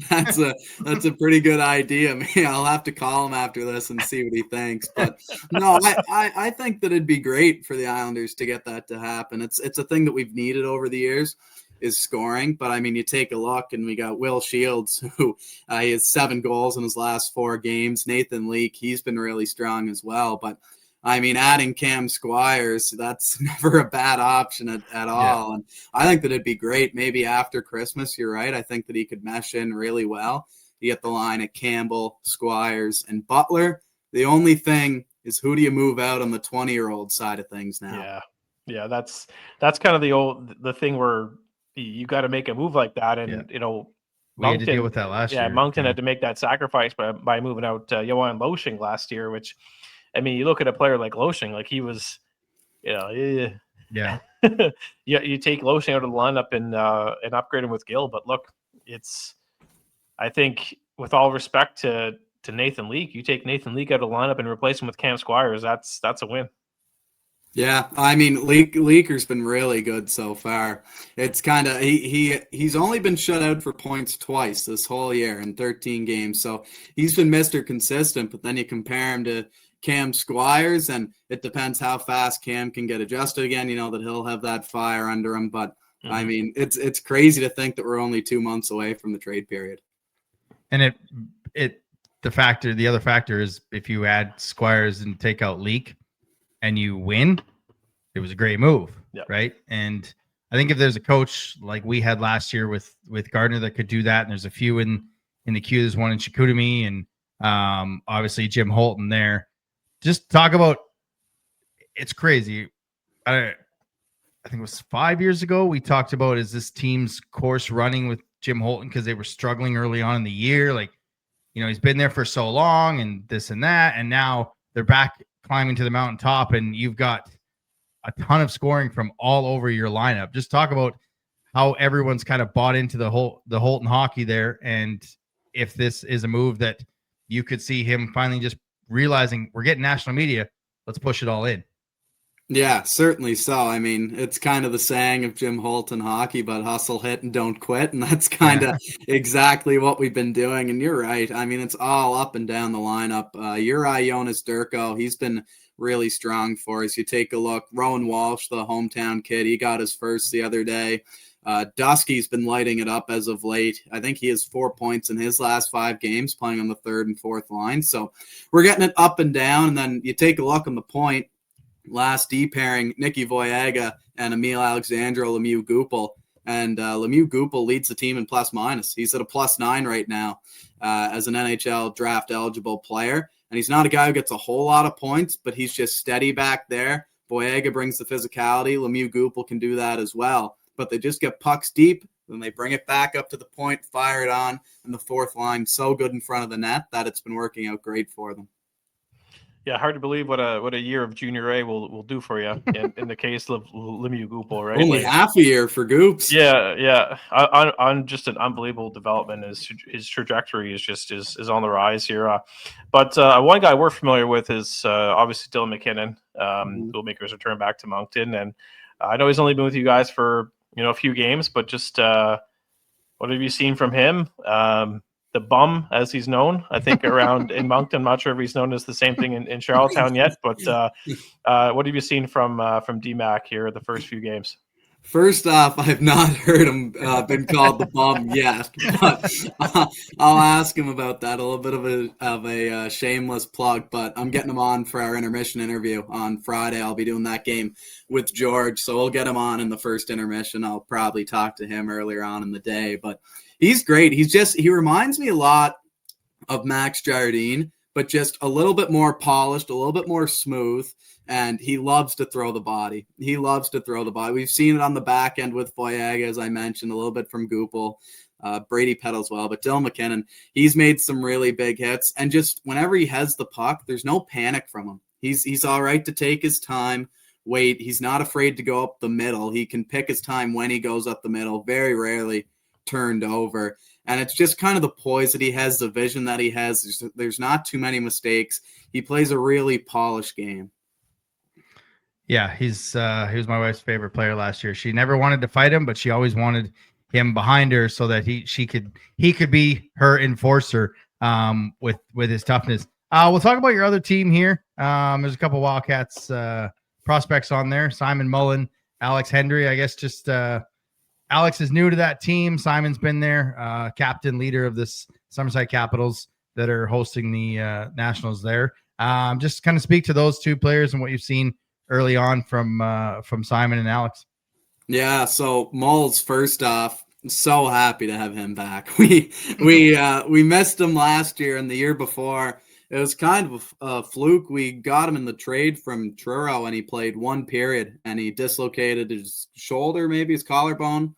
That's a pretty good idea. Man, I'll have to call him after this and see what he thinks. But no, I think that it'd be great for the Islanders to get that to happen. It's a thing that we've needed over the years, is scoring. But I mean, you take a look, and we got Will Shields, who he has 7 goals in his last 4 games. Nathan Leake, he's been really strong as well. But I mean, adding Cam Squires, that's never a bad option at all. Yeah. And I think that it'd be great. Maybe after Christmas, you're right. I think that he could mesh in really well. You get the line at Campbell, Squires, and Butler. The only thing is, who do you move out on the 20-year-old side of things now? Yeah, that's kind of the thing where you got to make a move like that. And, you know, we had to deal with that last year. Yeah, Moncton had to make that sacrifice by moving out Johan Loshing last year, which, I mean, you look at a player like Loshing, like he was, you know, you take Loshing out of the lineup and upgrade him with Gill. But look, I think with all respect to Nathan Leake, you take Nathan Leake out of the lineup and replace him with Cam Squires. That's a win. Yeah, I mean, Leaker's been really good so far. It's kind of he's only been shut out for points twice this whole year in 13 games, so he's been Mr. Consistent. But then you compare him to Cam Squires, and it depends how fast Cam can get adjusted again. You know that he'll have that fire under him, but I mean, it's crazy to think that we're only 2 months away from the trade period. And the other factor is, if you add Squires and take out Leake and you win, it was a great move, right? And I think if there's a coach like we had last year with Gardner that could do that, and there's a few in the queue, there's one in Chicoutimi, and obviously Jim Holton there. Just talk about, it's crazy. I think it was 5 years ago we talked about, is this team's course running with Jim Holton because they were struggling early on in the year. Like, you know, he's been there for so long and this and that, and now they're back climbing to the mountaintop, and you've got a ton of scoring from all over your lineup. Just talk about how everyone's kind of bought into the Holton hockey there, and if this is a move that you could see him finally just realizing we're getting national media, let's push it all in. Yeah, certainly so. I mean, it's kind of the saying of Jim Holton hockey, but hustle, hit, and don't quit. And that's kind of exactly what we've been doing. And you're right. I mean, it's all up and down the lineup. Uri Jonas Durko, he's been really strong for us. You take a look, Rowan Walsh, the hometown kid, he got his first the other day. Dusky's been lighting it up as of late. I think he has 4 points in his last 5 games playing on the third and fourth line. So we're getting it up and down. And then you take a look on the point. Last D pairing, Nicky Voyaga and Emil Alexandro Lemieux Goupil. And Lemieux Goupil leads the team in plus minus. He's at a +9 right now as an NHL draft eligible player. And he's not a guy who gets a whole lot of points, but he's just steady back there. Voyaga brings the physicality. Lemieux Goupil can do that as well. But they just get pucks deep, then they bring it back up to the point, fire it on, and the fourth line so good in front of the net that it's been working out great for them. Yeah, hard to believe what a year of Junior A will do for you in the case of Lemieux Goupil, right? Only half a year for Goops. Yeah. On just an unbelievable development. His trajectory is on the rise here. But one guy we're familiar with is obviously Dylan McKinnon. Will make his return back to Moncton, and I know he's only been with you guys for a few games, but just what have you seen from him? The bum, as he's known, I think, around in Moncton. I'm not sure if he's known as the same thing in Charlottetown yet, but what have you seen from DMAC here the first few games? First off, I've not heard him been called the bum yet, but I'll ask him about that. A little bit of a shameless plug, but I'm getting him on for our intermission interview on Friday. I'll be doing that game with George, so we'll get him on in the first intermission. I'll probably talk to him earlier on in the day, but he's great. He reminds me a lot of Max Jardine, but just a little bit more polished, a little bit more smooth. And he loves to throw the body. We've seen it on the back end with Voyaga, as I mentioned, a little bit from Goupil, Brady Pett as well. But Dylan McKinnon, he's made some really big hits. And just whenever he has the puck, there's no panic from him. He's all right to take his time, wait. He's not afraid to go up the middle. He can pick his time when he goes up the middle, very rarely turned over. And it's just kind of the poise that he has, the vision that he has. There's not too many mistakes. He plays a really polished game. Yeah, he was my wife's favorite player last year. She never wanted to fight him, but she always wanted him behind her so that he could be her enforcer with his toughness. We'll talk about your other team here. There's a couple Wildcats prospects on there. Simon Mullen, Alex Hendry. I guess just Alex is new to that team. Simon's been there, captain, leader of this Summerside Capitals that are hosting the Nationals there. Just kind of speak to those two players and what you've seen early on from Simon and Alex. Yeah, so Moles, first off, so happy to have him back. We missed him last year and the year before. It was kind of a fluke. We got him in the trade from Truro, and he played one period, and he dislocated his shoulder, maybe his collarbone,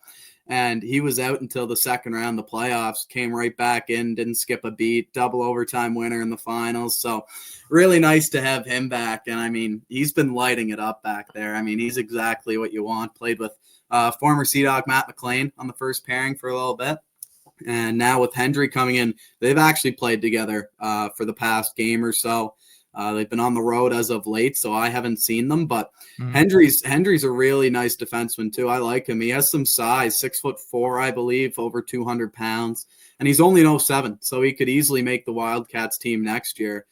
and he was out until the second round of the playoffs, came right back in, didn't skip a beat, double overtime winner in the finals. So really nice to have him back. And I mean, he's been lighting it up back there. I mean, he's exactly what you want. Played with former Sea Dog Matt McLean on the first pairing for a little bit. And now with Hendry coming in, they've actually played together for the past game or so. They've been on the road as of late, so I haven't seen them. But Hendry's a really nice defenseman too. I like him. He has some size, 6'4", I believe, over 200 pounds, and he's only 07, so he could easily make the Wildcats team next year.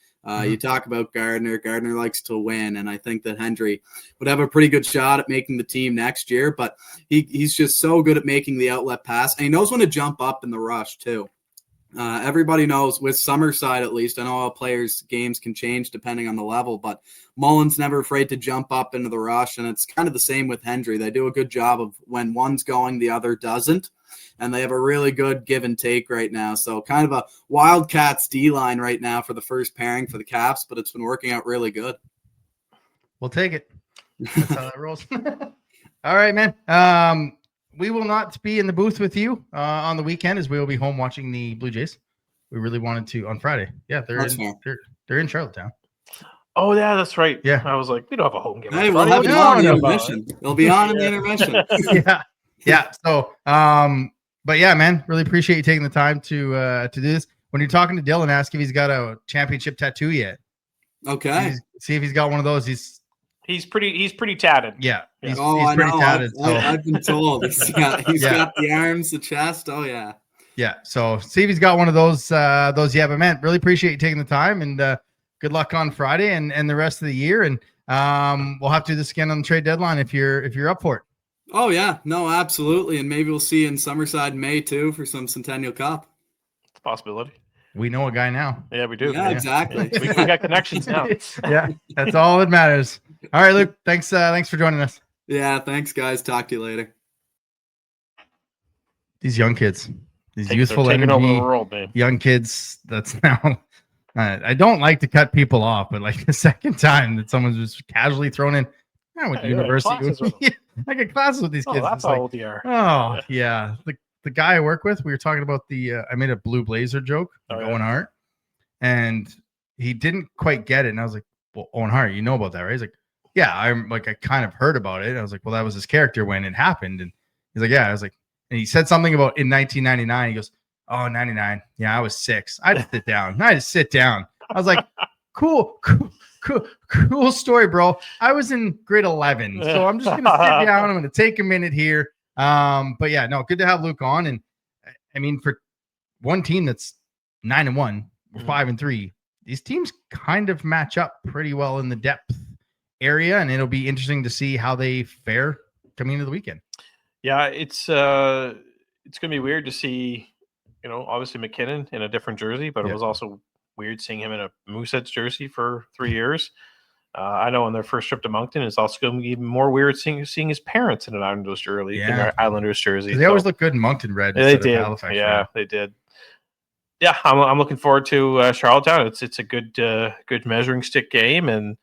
You talk about Gardner. Gardner likes to win, and I think that Hendry would have a pretty good shot at making the team next year. But he's just so good at making the outlet pass, and he knows when to jump up in the rush too. Everybody knows with Summerside, at least, I know all players' games can change depending on the level, but Mullen's never afraid to jump up into the rush, and it's kind of the same with Hendry. They do a good job of when one's going, the other doesn't, and they have a really good give and take right now. So kind of a Wildcats D-line right now for the first pairing for the Caps, but it's been working out really good. We'll take it. That's how that rolls. All right, man. We will not be in the booth with you on the weekend, as we will be home watching the Blue Jays. We really wanted to on Friday. Yeah, they're in Charlottetown. Oh yeah, that's right. Yeah. I was like, we don't have a home game. Hey, on we'll Friday. have What you are you on the talking about? intermission. It'll be on in the intermission. Yeah. So, but yeah, man, really appreciate you taking the time to do this. When you're talking to Dylan, ask if he's got a championship tattoo yet. Okay. See if he's got one of those. He's pretty tatted. Yeah. He's I pretty know. tatted. I've been told he's got the arms, the chest. Oh yeah. Yeah. So see if he's got one of those. Yeah. But man, really appreciate you taking the time, and good luck on Friday and the rest of the year. And we'll have to do this again on the trade deadline if you're up for it. Oh yeah, no, absolutely, and maybe we'll see you in Summerside in May too for some Centennial Cup. It's a possibility. We know a guy now. Yeah, we do. Yeah, exactly. We got connections now. Yeah, that's all that matters. All right, Luke. Thanks for joining us. Yeah, thanks, guys. Talk to you later. These young kids, these Youthful youthful taking over energy, the world, man. young kids. That's now. I don't like to cut people off, but like the second time that someone's just casually thrown in, I went to university. I get classes with these kids. That's how old you are. Oh yeah, the guy I work with, we were talking about I made a blue blazer joke, Owen Hart, and he didn't quite get it, and I was like, "Well, Owen Hart, you know about that, right?" He's like, "Yeah, I kind of heard about it." I was like, "Well, that was his character when it happened," and he's like, "Yeah." I was like, and he said something about in 1999. He goes, "Oh, 99. Yeah, I was 6. I had to sit down. I had to sit down." I was like, "Cool story, bro. I was in grade 11, so I'm just gonna sit down. I'm gonna take a minute here." But yeah, no, good to have Luke on. And I mean, for one team that's 9-1, 5-3, these teams kind of match up pretty well in the depth area, and it'll be interesting to see how they fare coming into the weekend. Yeah, it's gonna be weird to see, obviously McKinnon in a different jersey, but it was also weird seeing him in a Mooseheads jersey for 3 years. I know on their first trip to Moncton, it's also going to be even more weird seeing his parents in an Islanders jersey. In their Islanders jersey. They always look good in Moncton red. They did. They did. Yeah, I'm looking forward to Charlottetown. It's a good measuring stick game, and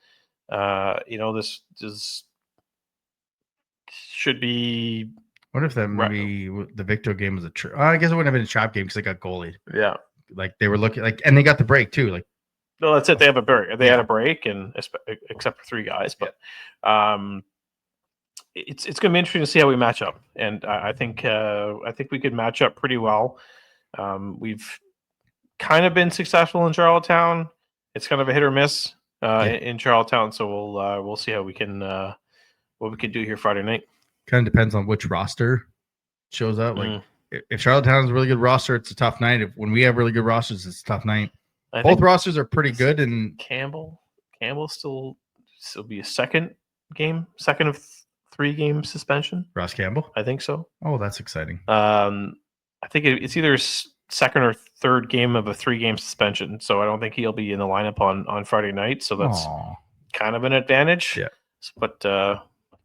this should be. What if that maybe the Victor game was I guess it wouldn't have been a trap game because they got goalied. Yeah, like they were looking and they got the break too. Like, no, that's it. They have a break. They had a break, and except for 3 guys, but it's going to be interesting to see how we match up. And I think we could match up pretty well. We've kind of been successful in Charlottetown. It's kind of a hit or miss in Charlottetown, so we'll see how we can what we can do here Friday night. Kind of depends on which roster shows up. Like if Charlottetown is a really good roster, it's a tough night. When we have really good rosters, it's a tough night. Both rosters are pretty good, and Campbell still be a second of 3 game suspension. Ross Campbell, I think so. Oh, that's exciting. I think it's either second or third game of a 3 game suspension. So I don't think he'll be in the lineup on Friday night. So that's kind of an advantage. Yeah, but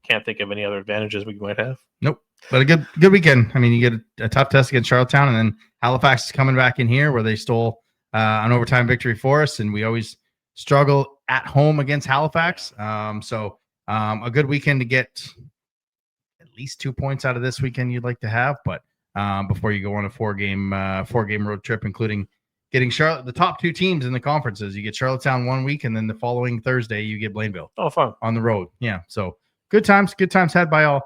can't think of any other advantages we might have. Nope. But a good weekend. I mean, you get a tough test against Charlottetown, and then Halifax is coming back in here where they stole an overtime victory for us, and we always struggle at home against Halifax. So a good weekend to get at least 2 points out of this weekend you'd like to have, but before you go on a 4-game road trip, including getting Charlotte, the top 2 teams in the conferences. You get Charlottetown 1 week, and then the following Thursday you get Blainville. Oh, fun. On the road. Yeah. So good times had by all.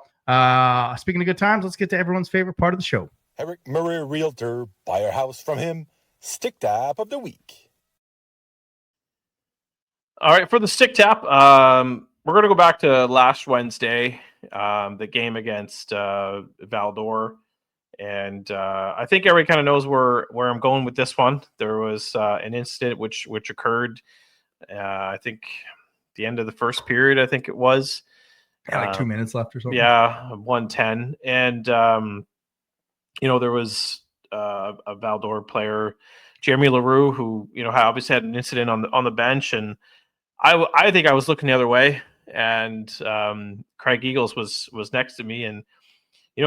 Speaking of good times, let's get to everyone's favorite part of the show. Eric Murray, realtor, buy our house from him. Stick tap of the week. All right, for the stick tap, we're going to go back to last Wednesday, the game against Val-d'Or. And I think everybody kind of knows where I'm going with this one. There was an incident which occurred, I think, the end of the first period, I think it was. Like 2 minutes left or something. Yeah, 1:10. And, there was a Val-d'Or player, Jeremy Leroux, who, obviously had an incident on the bench. And I think I was looking the other way. And Craig Eagles was next to me. And,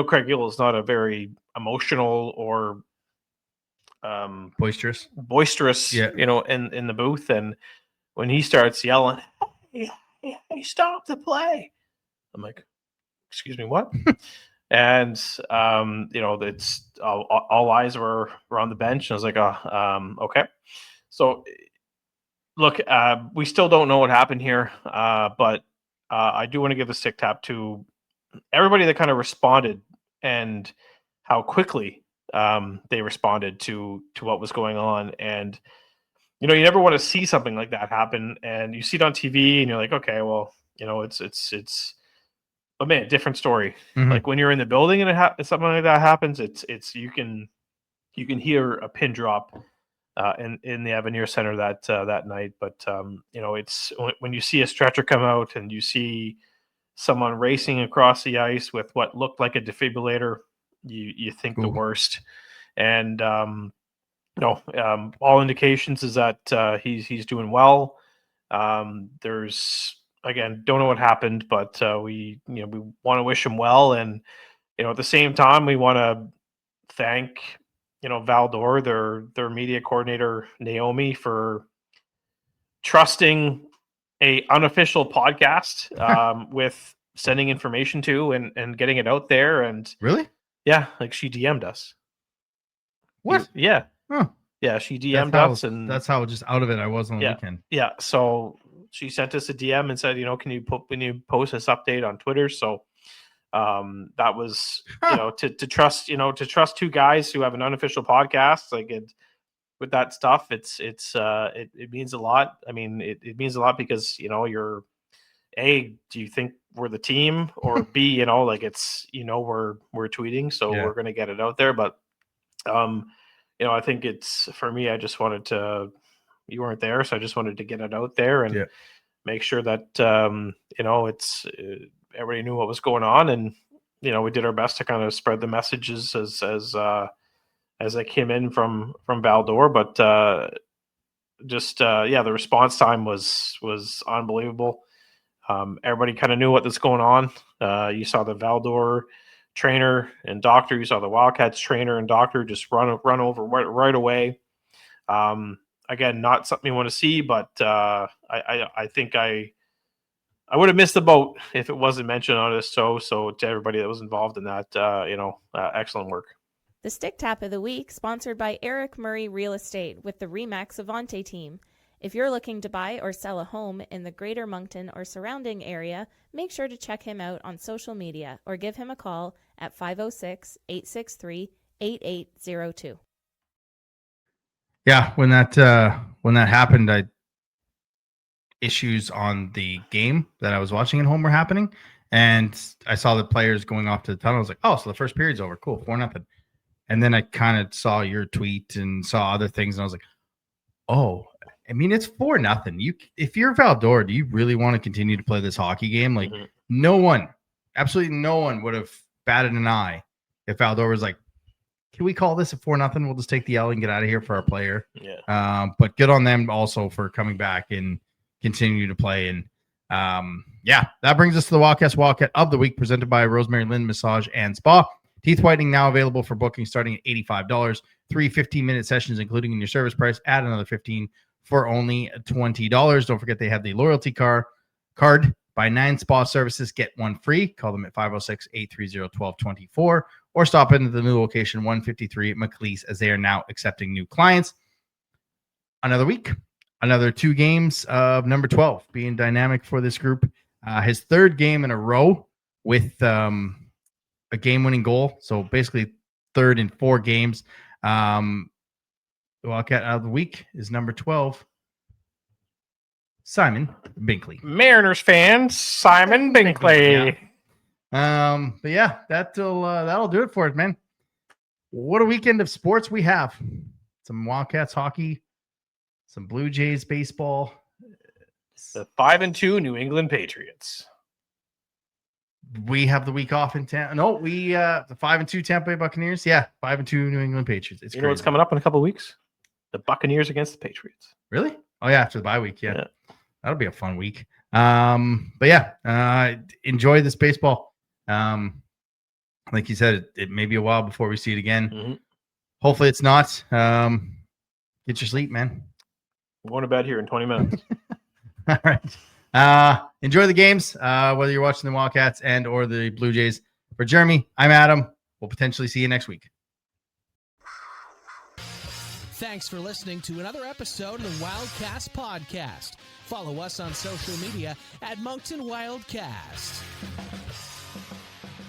Craig Eagles is not a very emotional or boisterous, in the booth. And when he starts yelling, hey, stop the play. I'm like, excuse me, what? And, it's all eyes were on the bench. And I was like, okay. So look, we still don't know what happened here, but I do want to give the stick tap to everybody that kind of responded and how quickly they responded to what was going on. And you never want to see something like that happen, and you see it on TV, and you're like, okay, well, it's. But man, different story. Mm-hmm. Like when you're in the building and something like that happens, it's you can hear a pin drop in the Avenir Center that night. But it's when you see a stretcher come out and you see someone racing across the ice with what looked like a defibrillator, you think the worst. And all indications is that he's doing well. There's again, don't know what happened, but we want to wish him well, and at the same time we want to thank Val-d'Or, their media coordinator Naomi, for trusting a unofficial podcast with sending information to and getting it out there. And really, yeah, like she DM'd us. What? Yeah. Oh. Yeah, she DM'd us, and that's how just out of it I was on the weekend. Yeah, so she sent us a DM and said, can you post this update on Twitter? So that was to trust two guys who have an unofficial podcast, like with that stuff, it means a lot. I mean, it means a lot because you're A, do you think we're the team, or B, like it's we're tweeting, so we're gonna get it out there. But I think it's, for me, I just wanted to, you weren't there, so I just wanted to get it out there and make sure that it's everybody knew what was going on, and we did our best to kind of spread the messages as they came in from Val-d'Or. But the response time was unbelievable. Everybody kind of knew what was going on. You saw the Val-d'Or trainer and doctor, you saw the Wildcats trainer and doctor just run over right away. Again, not something you want to see, but I think I would have missed the boat if it wasn't mentioned on this. So to everybody that was involved in that, excellent work. The Stick Tap of the Week, sponsored by Eric Murray Real Estate with the RE/MAX Avante team. If you're looking to buy or sell a home in the Greater Moncton or surrounding area, make sure to check him out on social media or give him a call at 506-863-8802. Yeah, when that happened, issues on the game that I was watching at home were happening, and I saw the players going off to the tunnel. I was like, oh, so the first period's over. Cool, 4-0. And then I kind of saw your tweet and saw other things, and I was like, oh, I mean, it's 4-0. If you're Val-d'Or, do you really want to continue to play this hockey game? Like, no one, absolutely no one would have batted an eye if Val-d'Or was like, can we call this a 4-0? We'll just take the L and get out of here for our player. Yeah. But good on them also for coming back and continue to play. And that brings us to the Wildcat of the Week, presented by Rosemary, Lynns Massage and Spa. Teeth whitening now available for booking starting at $85. 3 15-minute sessions, including in your service price. Add another $15 for only $20. Don't forget they have the loyalty card. Buy 9 spa services, get 1 free. Call them at 506-830-1224 or stop into the new location 153 Macleese, as they are now accepting new clients. Another week, another 2 games of number 12 being dynamic for this group. His 3rd game in a row with a game-winning goal. So basically 3rd in 4 games. The Wildcat of the Week is number 12, Simon Binkley. Mariners fan, Simon Binkley. But yeah, that'll do it for it, man. What a weekend of sports we have. Some Wildcats hockey, some Blue Jays baseball. The 5-2 New England Patriots. We have the week off in Tampa. No, we the 5-2 Tampa Bay Buccaneers. Yeah, 5-2 New England Patriots. It's you know what's coming up in a couple of weeks? The Buccaneers against the Patriots. Really? Oh yeah, after the bye week. Yeah. That'll be a fun week. But yeah, enjoy this baseball. Like you said, it may be a while before we see it again. Mm-hmm. Hopefully it's not. Get your sleep, man. I'm going to bed here in 20 minutes. All right. Enjoy the games, whether you're watching the Wildcats and or the Blue Jays. For Jeremy, I'm Adam. We'll potentially see you next week. Thanks for listening to another episode of the Wildcast podcast. Follow us on social media at Moncton Wildcast.